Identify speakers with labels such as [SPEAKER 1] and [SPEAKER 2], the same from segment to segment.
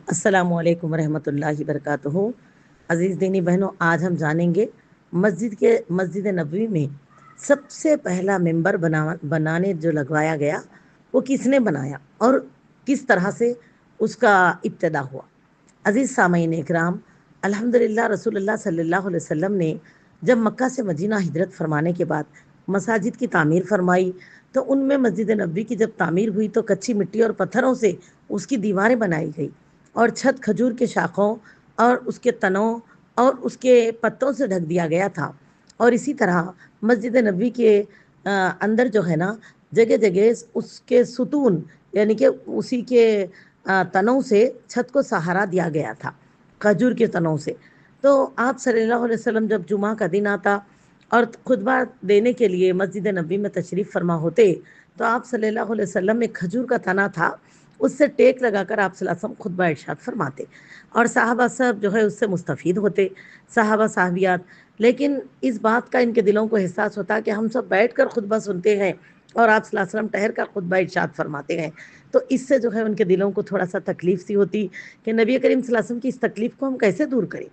[SPEAKER 1] السلام علیکم ورحمۃ اللہ وبرکاتہ۔ عزیز دینی بہنوں، آج ہم جانیں گے مسجد نبوی میں سب سے پہلا ممبر بنانے جو لگوایا گیا وہ کس نے بنایا اور کس طرح سے اس کا ابتدا ہوا۔ عزیز سامعین اکرام، الحمدللہ رسول اللہ صلی اللہ علیہ وسلم نے جب مکہ سے مدینہ ہجرت فرمانے کے بعد مساجد کی تعمیر فرمائی تو ان میں مسجد نبوی کی جب تعمیر ہوئی تو کچی مٹی اور پتھروں سے اس کی دیواریں بنائی گئی اور چھت کھجور کے شاخوں اور اس کے تنوں اور اس کے پتوں سے ڈھک دیا گیا تھا۔ اور اسی طرح مسجد نبوی کے اندر جو ہے نا، جگہ جگہ اس کے ستون یعنی کہ اسی کے تنوں سے چھت کو سہارا دیا گیا تھا، کھجور کے تنوں سے۔ تو آپ صلی اللہ علیہ وسلم جب جمعہ کا دن آتا اور خطبہ دینے کے لیے مسجد نبوی میں تشریف فرما ہوتے تو آپ صلی اللہ علیہ وسلم میں کھجور کا تنا تھا، اس سے ٹیک لگا کر آپ صلی اللہ علیہ وسلم خطبہ ارشاد فرماتے اور صحابہ سب جو ہے اس سے مستفید ہوتے، صحابہ صحابیات۔ لیکن اس بات کا ان کے دلوں کو احساس ہوتا کہ ہم سب بیٹھ کر خطبہ سنتے ہیں اور آپ صلی اللہ علیہ وسلم ٹہر کر خطبہ ارشاد فرماتے ہیں، تو اس سے جو ہے ان کے دلوں کو تھوڑا سا تکلیف سی ہوتی کہ نبی کریم صلی اللہ علیہ وسلم کی اس تکلیف کو ہم کیسے دور کریں۔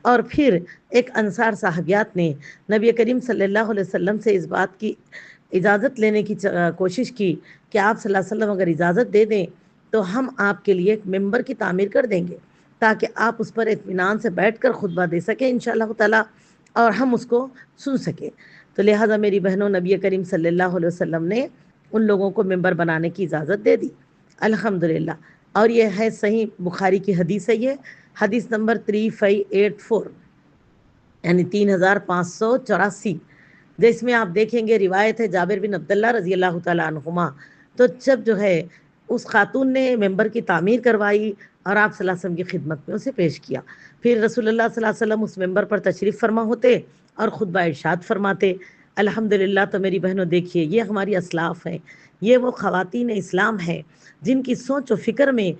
[SPEAKER 1] اور پھر ایک انصار صحابیات نے نبی کریم صلی اللہ علیہ وسلم سے اس بات کی اجازت لینے کی کوشش کی کہ آپ صلی اللہ علیہ وسلم اگر اجازت دے دیں تو ہم آپ کے لیے ایک ممبر کی تعمیر کر دیں گے تاکہ آپ اس پر اطمینان سے بیٹھ کر خطبہ دے سکیں انشاءاللہ تعالی اور ہم اس کو سن سکیں۔ تو لہٰذا میری بہنوں، نبی کریم صلی اللہ علیہ وسلم نے ان لوگوں کو ممبر بنانے کی اجازت دے دی، الحمدللہ۔ اور یہ ہے صحیح بخاری کی حدیث ہے، یہ حدیث نمبر 3584 یعنی 3584، جس میں آپ دیکھیں گے روایت ہے جابر بن عبداللہ رضی اللہ تعالیٰ عنہما۔ تو جب جو ہے اس خاتون نے ممبر کی تعمیر کروائی اور آپ صلی اللہ علیہ وسلم کی خدمت میں اسے پیش کیا، پھر رسول اللہ صلی اللہ علیہ وسلم اس ممبر پر تشریف فرما ہوتے اور خطبہ ارشاد فرماتے، الحمدللہ۔ تو میری بہنوں دیکھیے، یہ ہماری اسلاف ہیں، یہ وہ خواتین اسلام ہیں جن کی سوچ و فکر میں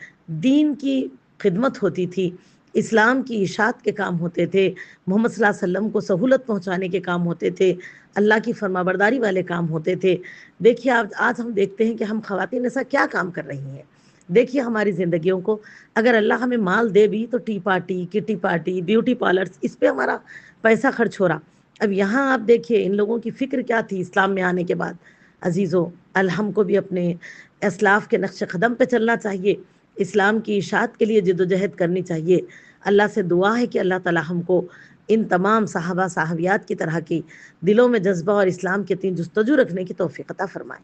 [SPEAKER 1] دین کی خدمت ہوتی تھی، اسلام کی اشاعت کے کام ہوتے تھے، محمد صلی اللہ علیہ وسلم کو سہولت پہنچانے کے کام ہوتے تھے، اللہ کی فرما برداری والے کام ہوتے تھے۔ دیکھیے آج ہم دیکھتے ہیں کہ ہم خواتین ایسا کیا کام کر رہی ہیں۔ دیکھیے ہماری زندگیوں کو، اگر اللہ ہمیں مال دے بھی تو ٹی پارٹی، کٹی پارٹی، بیوٹی پارلرز، اس پہ ہمارا پیسہ خرچ ہو رہا۔ اب یہاں آپ دیکھیے ان لوگوں کی فکر کیا تھی اسلام میں آنے کے بعد۔ عزیزو، ہم کو بھی اپنے اسلاف کے نقش قدم پہ چلنا چاہیے، اسلام کی اشاعت کے لیے جد و جہد کرنی چاہیے۔ اللہ سے دعا ہے کہ اللہ تعالی ہم کو ان تمام صحابہ صحابیات کی طرح کی دلوں میں جذبہ اور اسلام کے تئیں جستجو رکھنے کی توفیق عطا فرمائے۔